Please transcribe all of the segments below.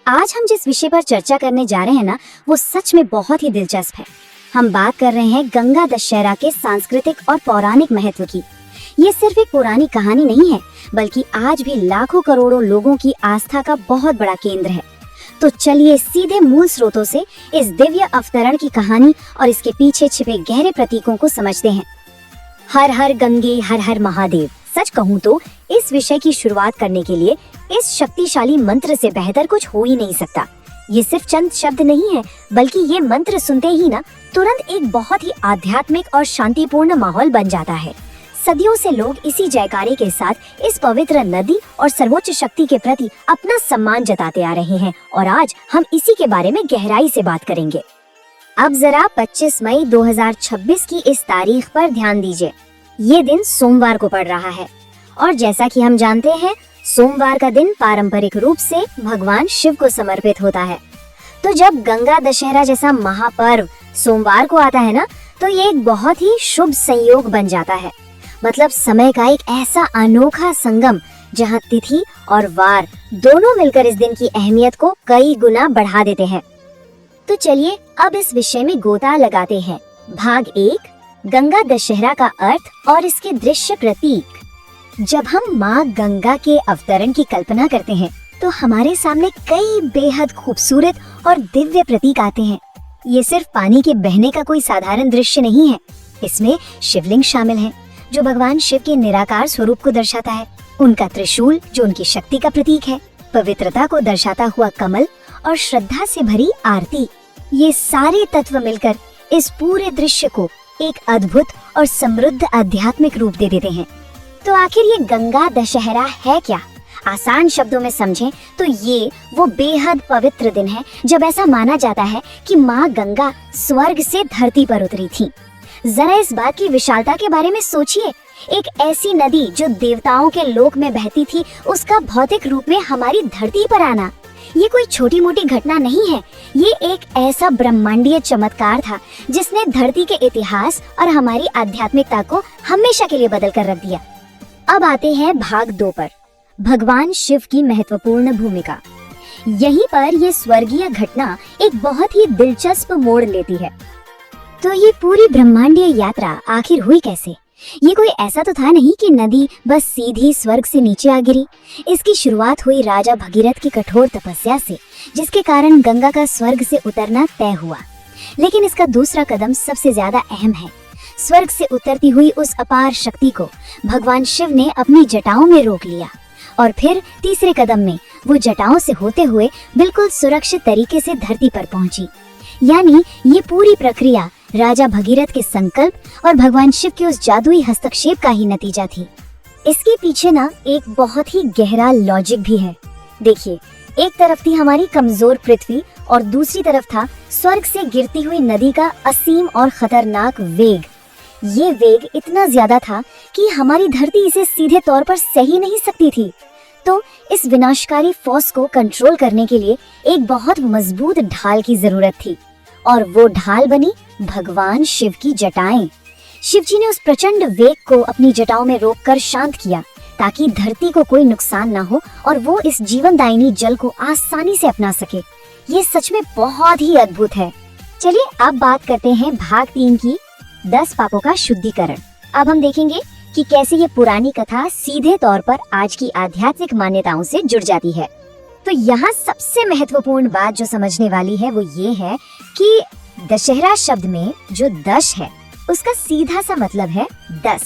आज हम जिस विषय पर चर्चा करने जा रहे हैं ना, वो सच में बहुत ही दिलचस्प है। हम बात कर रहे हैं गंगा दशहरा के सांस्कृतिक और पौराणिक महत्व की। ये सिर्फ एक पुरानी कहानी नहीं है, बल्कि आज भी लाखों करोड़ों लोगों की आस्था का बहुत बड़ा केंद्र है। तो चलिए सीधे मूल स्रोतों से इस दिव्य अवतरण की कहानी और इसके पीछे छिपे गहरे प्रतीकों को समझते हैं। हर हर गंगे हर हर महादेव। सच कहूँ तो इस विषय की शुरुआत करने के लिए इस शक्तिशाली मंत्र से बेहतर कुछ हो ही नहीं सकता। ये सिर्फ चंद शब्द नहीं है, बल्कि ये मंत्र सुनते ही ना तुरंत एक बहुत ही आध्यात्मिक और शांतिपूर्ण माहौल बन जाता है। सदियों से लोग इसी जयकारे के साथ इस पवित्र नदी और सर्वोच्च शक्ति के प्रति अपना सम्मान जताते आ रहे हैं और आज हम इसी के बारे में गहराई से बात करेंगे। अब जरा 25 मई 2026 की इस तारीख पर ध्यान दीजिए। ये दिन सोमवार को पड़ रहा है और जैसा कि हम जानते हैं, सोमवार का दिन पारंपरिक रूप से भगवान शिव को समर्पित होता है। तो जब गंगा दशहरा जैसा महापर्व सोमवार को आता है ना, तो ये एक बहुत ही शुभ संयोग बन जाता है। मतलब समय का एक ऐसा अनोखा संगम जहां तिथि और वार दोनों मिलकर इस दिन की अहमियत को कई गुना बढ़ा देते हैं। तो चलिए अब इस विषय में गोता लगाते हैं। भाग 1, गंगा दशहरा का अर्थ और इसके दृश्य प्रतीक। जब हम माँ गंगा के अवतरण की कल्पना करते हैं, तो हमारे सामने कई बेहद खूबसूरत और दिव्य प्रतीक आते हैं। ये सिर्फ पानी के बहने का कोई साधारण दृश्य नहीं है। इसमें शिवलिंग शामिल है, जो भगवान शिव के निराकार स्वरूप को दर्शाता है। उनका त्रिशूल, जो उनकी शक्ति का प्रतीक है, पवित्रता को दर्शाता हुआ कमल और श्रद्धा से भरी आरती। ये सारे तत्व मिलकर इस पूरे दृश्य को एक अद्भुत और समृद्ध आध्यात्मिक रूप दे देते हैं। तो आखिर ये गंगा दशहरा है क्या? आसान शब्दों में समझें तो ये वो बेहद पवित्र दिन है जब ऐसा माना जाता है कि माँ गंगा स्वर्ग से धरती पर उतरी थी। जरा इस बात की विशालता के बारे में सोचिए। एक ऐसी नदी जो देवताओं के लोक में बहती थी, उसका भौतिक रूप में हमारी धरती पर आना, ये कोई छोटी मोटी घटना नहीं है। ये एक ऐसा ब्रह्मांडीय चमत्कार था जिसने धरती के इतिहास और हमारी आध्यात्मिकता को हमेशा के लिए बदल कर रख दिया। अब आते हैं भाग 2 पर, भगवान शिव की महत्वपूर्ण भूमिका। यहीं पर ये स्वर्गीय घटना एक बहुत ही दिलचस्प मोड़ लेती है। तो ये पूरी ब्रह्मांडीय यात्रा आखिर हुई कैसे? ये कोई ऐसा तो था नहीं कि नदी बस सीधी स्वर्ग से नीचे आ गिरी। इसकी शुरुआत हुई राजा भगीरथ की कठोर तपस्या से, जिसके कारण गंगा का स्वर्ग से उतरना तय हुआ। लेकिन इसका दूसरा कदम सबसे ज्यादा अहम है। स्वर्ग से उतरती हुई उस अपार शक्ति को भगवान शिव ने अपनी जटाओं में रोक लिया और फिर तीसरे कदम में वो जटाओं से होते हुए बिल्कुल सुरक्षित तरीके से धरती पर पहुंची। यानी ये पूरी प्रक्रिया राजा भगीरथ के संकल्प और भगवान शिव के उस जादुई हस्तक्षेप का ही नतीजा थी। इसके पीछे ना एक बहुत ही गहरा लॉजिक भी है। देखिए, एक तरफ थी हमारी कमजोर पृथ्वी और दूसरी तरफ था स्वर्ग से गिरती हुई नदी का असीम और खतरनाक वेग। ये वेग इतना ज्यादा था कि हमारी धरती इसे सीधे तौर पर सह ही नहीं सकती थी। तो इस विनाशकारी फोर्स को कंट्रोल करने के लिए एक बहुत मजबूत ढाल की जरूरत थी और वो ढाल बनी भगवान शिव की जटाएं। शिव जी ने उस प्रचंड वेग को अपनी जटाओं में रोककर शांत किया ताकि धरती को कोई नुकसान ना हो और वो इस जीवनदायिनी जल को आसानी से अपना सके। ये सच में बहुत ही अद्भुत है। चलिए अब बात करते हैं भाग 3 की, 10 पापों का शुद्धिकरण। अब हम देखेंगे कि कैसे ये पुरानी कथा सीधे तौर पर आज की आध्यात्मिक मान्यताओं से जुड़ जाती है। तो यहाँ सबसे महत्वपूर्ण बात जो समझने वाली है वो ये है कि दशहरा शब्द में जो दश है, उसका सीधा सा मतलब है 10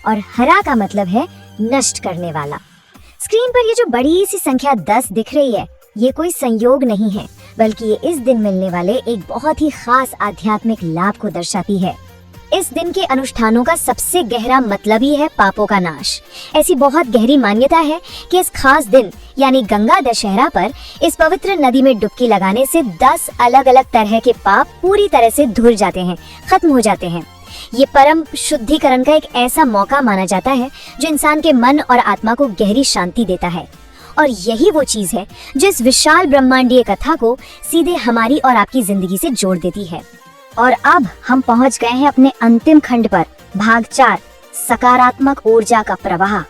और हरा का मतलब है नष्ट करने वाला। स्क्रीन पर ये जो बड़ी सी संख्या 10 दिख रही है, ये कोई संयोग नहीं है, बल्कि ये इस दिन मिलने वाले एक बहुत ही खास आध्यात्मिक लाभ को दर्शाती है। इस दिन के अनुष्ठानों का सबसे गहरा मतलब ही है पापों का नाश। ऐसी बहुत गहरी मान्यता है कि इस खास दिन यानी गंगा दशहरा पर इस पवित्र नदी में डुबकी लगाने से 10 अलग अलग तरह के पाप पूरी तरह से धुल जाते हैं, खत्म हो जाते हैं। ये परम शुद्धिकरण का एक ऐसा मौका माना जाता है जो इंसान के मन और आत्मा को गहरी शांति देता है। और यही वो चीज है जो इस विशाल ब्रह्मांडीय कथा को सीधे हमारी और आपकी जिंदगी से जोड़ देती है। और अब हम पहुंच गए हैं अपने अंतिम खंड पर, भाग 4, सकारात्मक ऊर्जा का प्रवाह।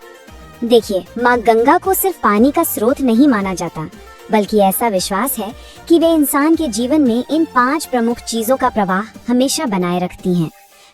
देखिए, माँ गंगा को सिर्फ पानी का स्रोत नहीं माना जाता, बल्कि ऐसा विश्वास है कि वे इंसान के जीवन में इन 5 प्रमुख चीजों का प्रवाह हमेशा बनाए रखती हैं।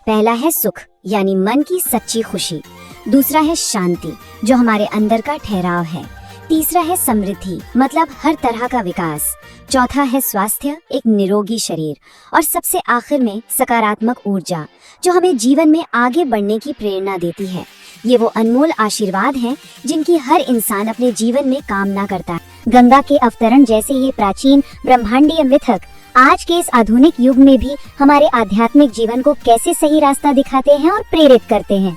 पहला है सुख, यानी मन की सच्ची खुशी। दूसरा है शांति, जो हमारे अंदर का ठहराव है। तीसरा है समृद्धि, मतलब हर तरह का विकास। चौथा है स्वास्थ्य, एक निरोगी शरीर। और सबसे आखिर में सकारात्मक ऊर्जा, जो हमें जीवन में आगे बढ़ने की प्रेरणा देती है। ये वो अनमोल आशीर्वाद हैं जिनकी हर इंसान अपने जीवन में कामना करता है। गंगा के अवतरण जैसे ये प्राचीन ब्रह्मांडीय मिथक आज के इस आधुनिक युग में भी हमारे आध्यात्मिक जीवन को कैसे सही रास्ता दिखाते हैं और प्रेरित करते हैं।